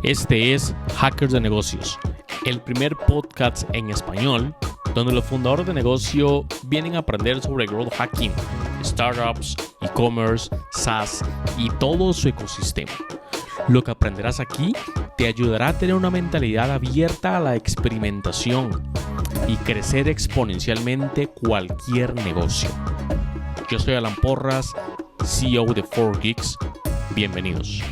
Este es Hackers de Negocios, el primer podcast en español donde los fundadores de negocio vienen a aprender sobre growth hacking, startups, e-commerce, SaaS y todo su ecosistema. Lo que aprenderás aquí te ayudará a tener una mentalidad abierta a la experimentación y crecer exponencialmente cualquier negocio. Yo soy Alan Porras, CEO de 4Geeks. Bienvenidos.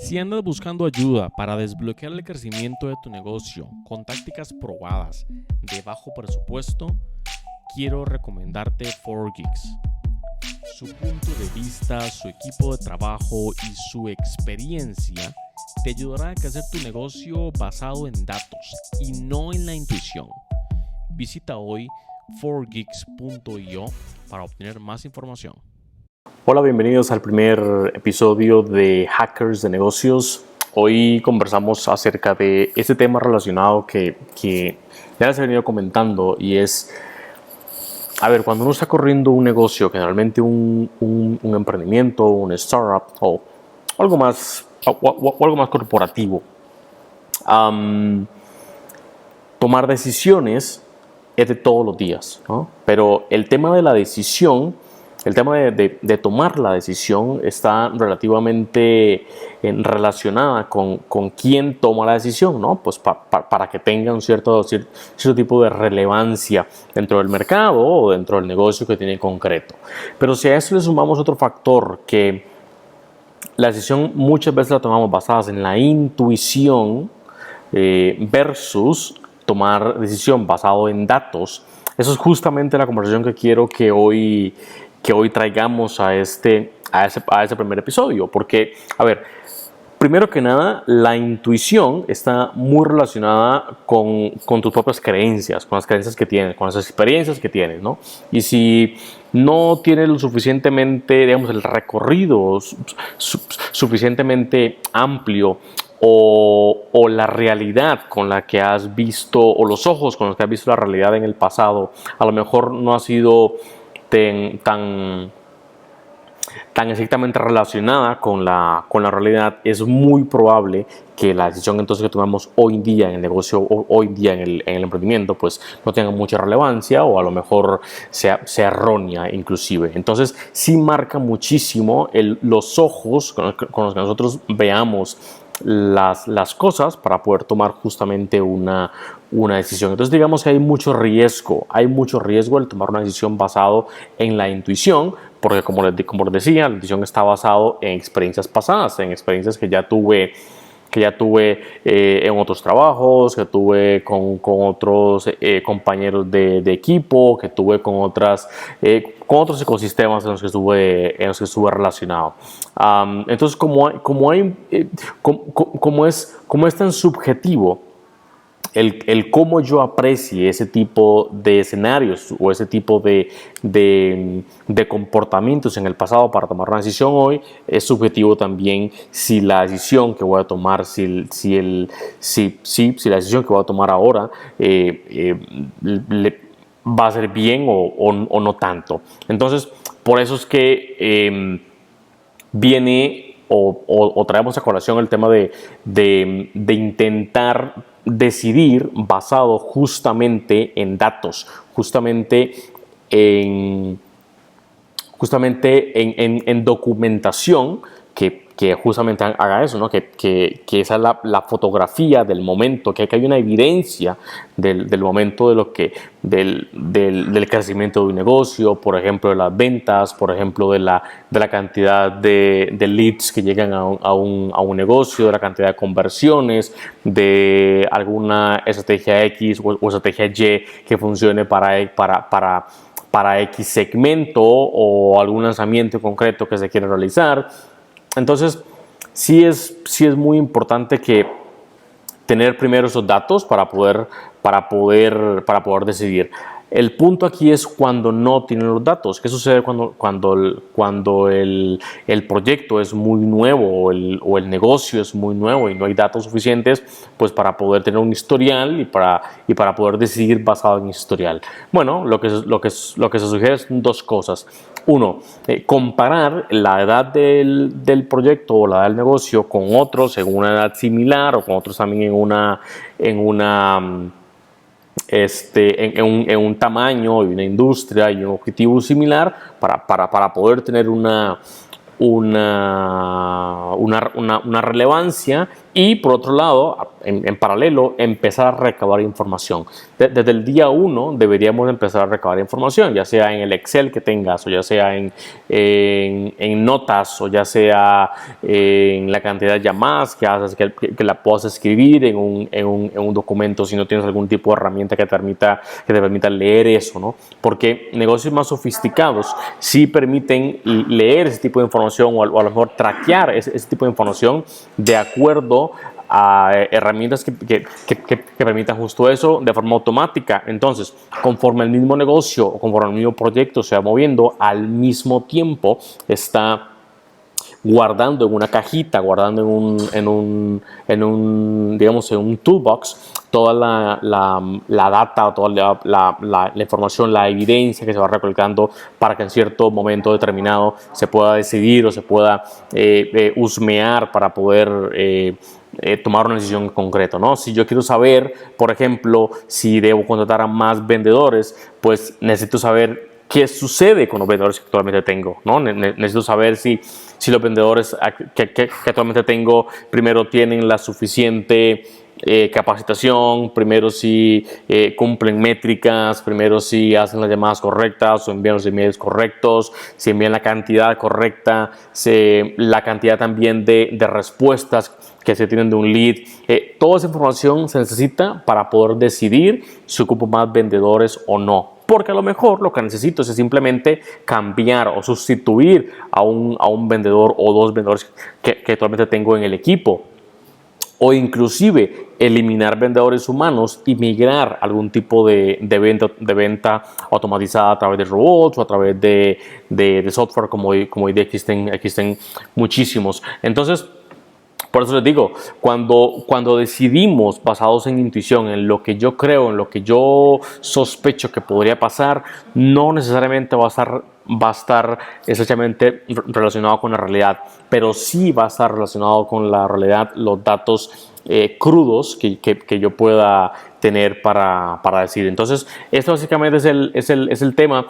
Si andas buscando ayuda para desbloquear el crecimiento de tu negocio con tácticas probadas de bajo presupuesto, quiero recomendarte 4Geeks. Su punto de vista, su equipo de trabajo y su experiencia te ayudará a crecer tu negocio basado en datos y no en la intuición. Visita hoy 4geeks.io para obtener más información. Hola, bienvenidos al primer episodio de Hackers de Negocios. Hoy conversamos acerca de este tema relacionado que ya les he venido comentando, y es, cuando uno está corriendo un negocio, generalmente un emprendimiento, un startup o algo más corporativo, tomar decisiones es de todos los días, ¿no? Pero el tema de la decisión, el tema de tomar la decisión está relativamente relacionada con quién toma la decisión, ¿no? Pues para que tenga un cierto tipo de relevancia dentro del mercado o dentro del negocio que tiene en concreto. Pero si a eso le sumamos otro factor, que la decisión muchas veces la tomamos basadas en la intuición versus tomar decisión basado en datos, eso es justamente la conversación que quiero que hoy traigamos a ese primer episodio. Porque, primero que nada, la intuición está muy relacionada con tus propias creencias, con las creencias que tienes, con las experiencias que tienes, ¿no? Y si no tienes lo suficientemente, el recorrido suficientemente amplio, o la realidad con la que has visto, o los ojos con los que has visto la realidad en el pasado, a lo mejor no ha sido tan estrictamente relacionada con la realidad, es muy probable que la decisión entonces que tomamos hoy en día en el negocio, o hoy en día en el emprendimiento, pues no tenga mucha relevancia, o a lo mejor sea errónea inclusive. Entonces sí marca muchísimo los ojos con los que nosotros veamos las cosas para poder tomar justamente una decisión. Entonces digamos que hay mucho riesgo al tomar una decisión basado en la intuición, porque como les decía, la intuición está basado en experiencias pasadas, en experiencias que ya tuve en otros trabajos, que tuve con otros compañeros de equipo, que tuve con otros ecosistemas en los que estuve relacionado. Entonces, como es tan subjetivo el cómo yo aprecie ese tipo de escenarios o ese tipo de comportamientos en el pasado para tomar una decisión hoy, es subjetivo también si la decisión que voy a tomar, si la decisión que voy a tomar ahora va a ser bien o no tanto. Entonces, por eso es que viene o traemos a colación el tema de intentar decidir basado justamente en datos, justamente en documentación que justamente haga eso, ¿no? Que esa es la fotografía del momento, que hay una evidencia del momento del crecimiento de un negocio, por ejemplo, de las ventas, por ejemplo, de la cantidad de leads que llegan a un negocio, de la cantidad de conversiones, de alguna estrategia X o estrategia Y que funcione para X segmento, o algún lanzamiento concreto que se quiere realizar. Entonces, sí es muy importante que tener primero esos datos para poder decidir. El punto aquí es cuando no tienen los datos. ¿Qué sucede cuando el proyecto es muy nuevo o el negocio es muy nuevo y no hay datos suficientes pues para poder tener un historial y para poder decidir basado en historial? Bueno, lo que se sugiere son dos cosas. Uno, comparar la edad del proyecto o la edad del negocio con otros en una edad similar o con otros también en un tamaño y una industria y un objetivo similar para poder tener una relevancia y por otro lado, en paralelo, empezar a recabar información. Desde el día 1 deberíamos empezar a recabar información, ya sea en el Excel que tengas, o ya sea en notas, o ya sea en la cantidad de llamadas que haces, que la puedas escribir en un documento, si no tienes algún tipo de herramienta que te permita leer eso, ¿no? Porque negocios más sofisticados sí permiten leer ese tipo de información o a lo mejor traquear ese tipo de información de acuerdo a herramientas que permitan justo eso de forma automática. Entonces, conforme el mismo negocio o conforme el mismo proyecto se va moviendo, al mismo tiempo está guardando en una cajita, guardando digamos, en un toolbox toda la data, toda la información, la evidencia que se va recolectando para que en cierto momento determinado se pueda decidir o se pueda husmear para poder tomar una decisión en concreto, ¿no? Si yo quiero saber, por ejemplo, si debo contratar a más vendedores, pues necesito saber qué sucede con los vendedores que actualmente tengo, ¿no? Necesito saber si los vendedores que actualmente tengo primero tienen la suficiente capacitación, primero si cumplen métricas, primero si hacen las llamadas correctas o envían los emails correctos, si envían la cantidad correcta, la cantidad también de respuestas que se tienen de un lead. Toda esa información se necesita para poder decidir si ocupo más vendedores o no. Porque a lo mejor lo que necesito es simplemente cambiar o sustituir a un vendedor o dos vendedores que actualmente tengo en el equipo. O inclusive eliminar vendedores humanos y migrar a algún tipo de venta automatizada a través de robots o a través de software como hoy día existen muchísimos. Entonces, por eso les digo, cuando decidimos basados en intuición, en lo que yo creo, en lo que yo sospecho que podría pasar, no necesariamente va a estar estrechamente relacionado con la realidad, pero sí va a estar relacionado con la realidad, los datos crudos que yo pueda tener para decir. Entonces, esto básicamente es el tema.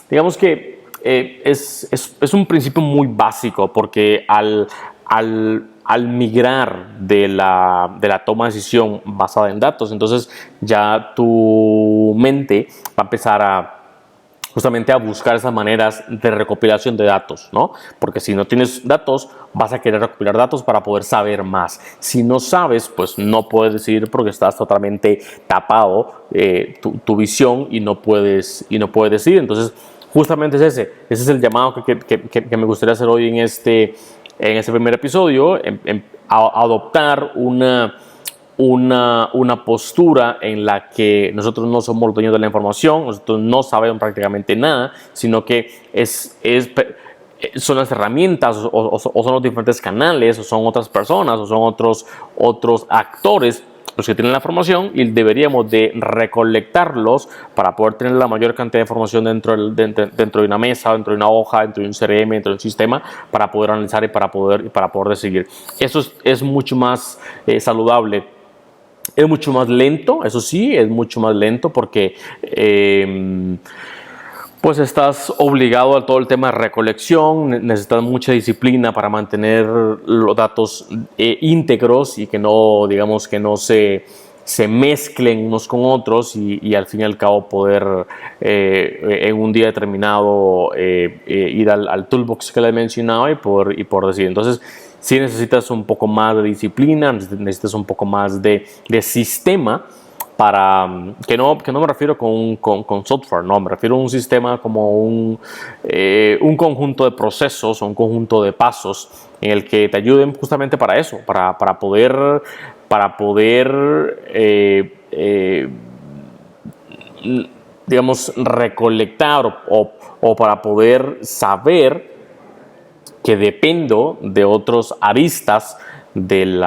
Digamos que es un principio muy básico, porque al migrar de la toma de decisión basada en datos, entonces ya tu mente va a empezar justamente a buscar esas maneras de recopilación de datos, ¿no? Porque si no tienes datos, vas a querer recopilar datos para poder saber más. Si no sabes, pues no puedes decidir porque estás totalmente tapado tu visión y no puedes decidir. Entonces, justamente ese es el llamado que me gustaría hacer hoy en este primer episodio, adoptar una postura en la que nosotros no somos los dueños de la información, nosotros no sabemos prácticamente nada, sino que son las herramientas o son los diferentes canales o son otras personas o son otros actores los que tienen la información y deberíamos de recolectarlos para poder tener la mayor cantidad de información dentro de una mesa, dentro de una hoja, dentro de un CRM, dentro de un sistema para poder analizar y para poder decidir. Eso es mucho más saludable. Es mucho más lento, eso sí, es mucho más lento porque pues estás obligado a todo el tema de recolección, necesitas mucha disciplina para mantener los datos íntegros y que no, digamos, que no se mezclen unos con otros y al fin y al cabo poder en un día determinado ir al toolbox que les mencionaba y poder decidir. Entonces, sí necesitas un poco más de disciplina, necesitas un poco más de sistema para, que no me refiero con software, no, me refiero a un sistema como un conjunto de procesos, un conjunto de pasos en el que te ayuden justamente para eso, para poder digamos, recolectar o para poder saber que dependo de otros aristas del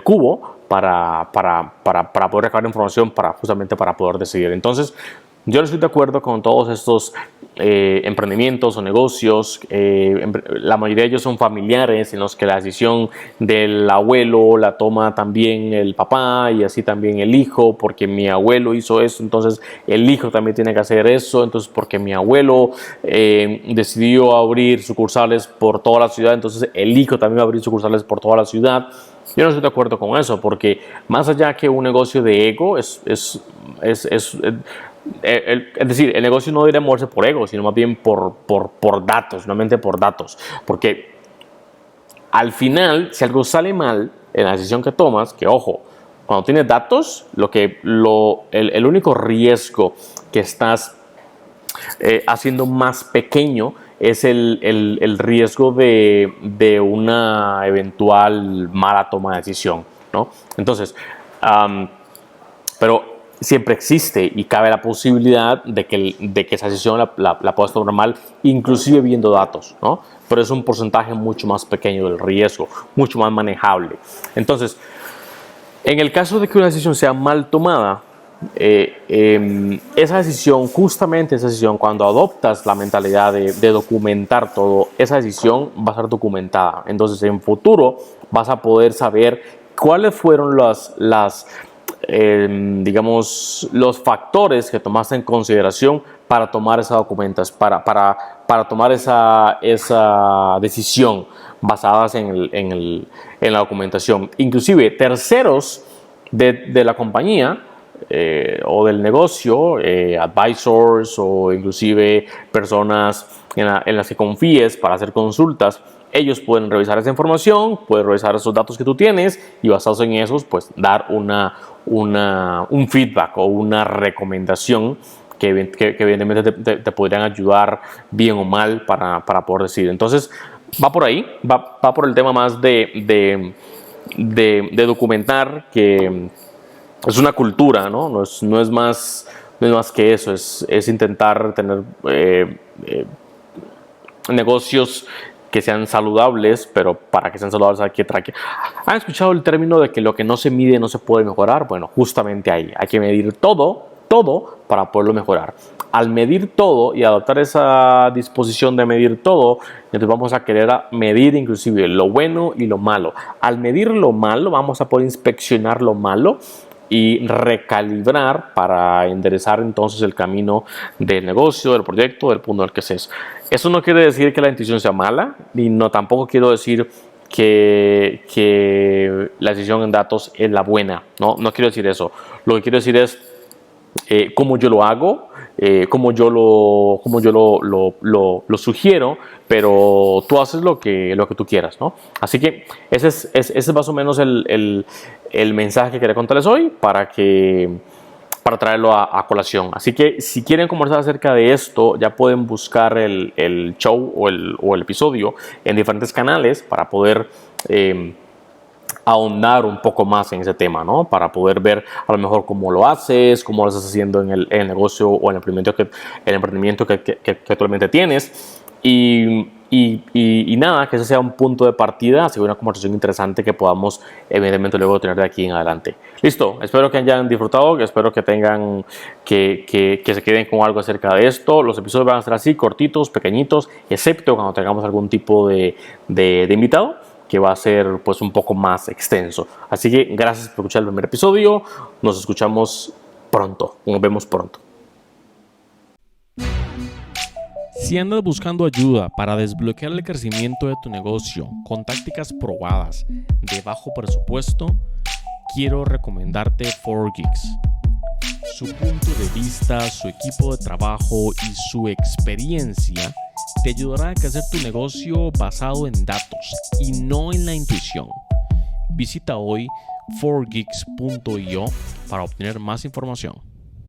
cubo para poder recabar información justamente para poder decidir. Entonces, yo no estoy de acuerdo con todos estos emprendimientos o negocios. La mayoría de ellos son familiares en los que la decisión del abuelo la toma también el papá y así también el hijo, porque mi abuelo hizo eso, entonces el hijo también tiene que hacer eso, entonces porque mi abuelo decidió abrir sucursales por toda la ciudad, entonces el hijo también va a abrir sucursales por toda la ciudad. Yo no estoy de acuerdo con eso, porque más allá que un negocio de ego, es decir, el negocio no debería moverse por ego, sino más bien por datos, nuevamente por datos. Porque al final, si algo sale mal en la decisión que tomas, que ojo, cuando tienes datos, el único riesgo que estás haciendo más pequeño es el riesgo de una eventual mala toma de decisión, ¿no? Entonces, pero siempre existe y cabe la posibilidad de que esa decisión la puedas tomar mal, inclusive viendo datos, ¿no? Pero es un porcentaje mucho más pequeño del riesgo, mucho más manejable. Entonces, en el caso de que una decisión sea mal tomada, esa decisión, justamente esa decisión, cuando adoptas la mentalidad de documentar todo, esa decisión va a ser documentada. Entonces, en futuro vas a poder saber cuáles fueron digamos, los factores que tomaste en consideración para tomar esa para tomar esa decisión basadas en la documentación. Inclusive terceros de la compañía o del negocio, advisors o inclusive personas en las que confíes para hacer consultas, ellos pueden revisar esa información, pueden revisar esos datos que tú tienes y basados en esos, pues dar un feedback o una recomendación que evidentemente te podrían ayudar bien o mal para poder decidir. Entonces, va por ahí, va por el tema más de documentar, que es una cultura, ¿no? No es más que eso, es intentar tener negocios que sean saludables, pero para que sean saludables hay que traquear. ¿Han escuchado el término de que lo que no se mide no se puede mejorar? Bueno, justamente ahí hay que medir todo para poderlo mejorar. Al medir todo y adoptar esa disposición de medir todo, entonces vamos a querer medir inclusive lo bueno y lo malo. Al medir lo malo, vamos a poder inspeccionar lo malo y recalibrar para enderezar entonces el camino del negocio, del proyecto, del punto en el que estés. Eso no quiere decir que la intuición sea mala, ni tampoco quiero decir que la decisión en datos es la buena. No quiero decir eso. Lo que quiero decir es cómo yo lo hago, cómo yo lo sugiero, pero tú haces lo que tú quieras, ¿no? Así que ese es más o menos el mensaje que quería contarles hoy para traerlo a colación. Así que si quieren conversar acerca de esto, ya pueden buscar el show o el episodio en diferentes canales para poder ahondar un poco más en ese tema, ¿no? Para poder ver a lo mejor cómo lo haces, cómo lo estás haciendo en el negocio o en el emprendimiento que actualmente tienes. Y nada, que ese sea un punto de partida, así una conversación interesante que podamos evidentemente luego tener de aquí en adelante. Listo, espero que hayan disfrutado, espero que tengan, que se queden con algo acerca de esto. Los episodios van a ser así, cortitos, pequeñitos, excepto cuando tengamos algún tipo de invitado, que va a ser pues un poco más extenso. Así que gracias por escuchar el primer episodio, nos escuchamos pronto, nos vemos pronto. Si andas buscando ayuda para desbloquear el crecimiento de tu negocio con tácticas probadas de bajo presupuesto, quiero recomendarte 4Geeks. Su punto de vista, su equipo de trabajo y su experiencia te ayudará a crecer tu negocio basado en datos y no en la intuición. Visita hoy 4geeks.io para obtener más información.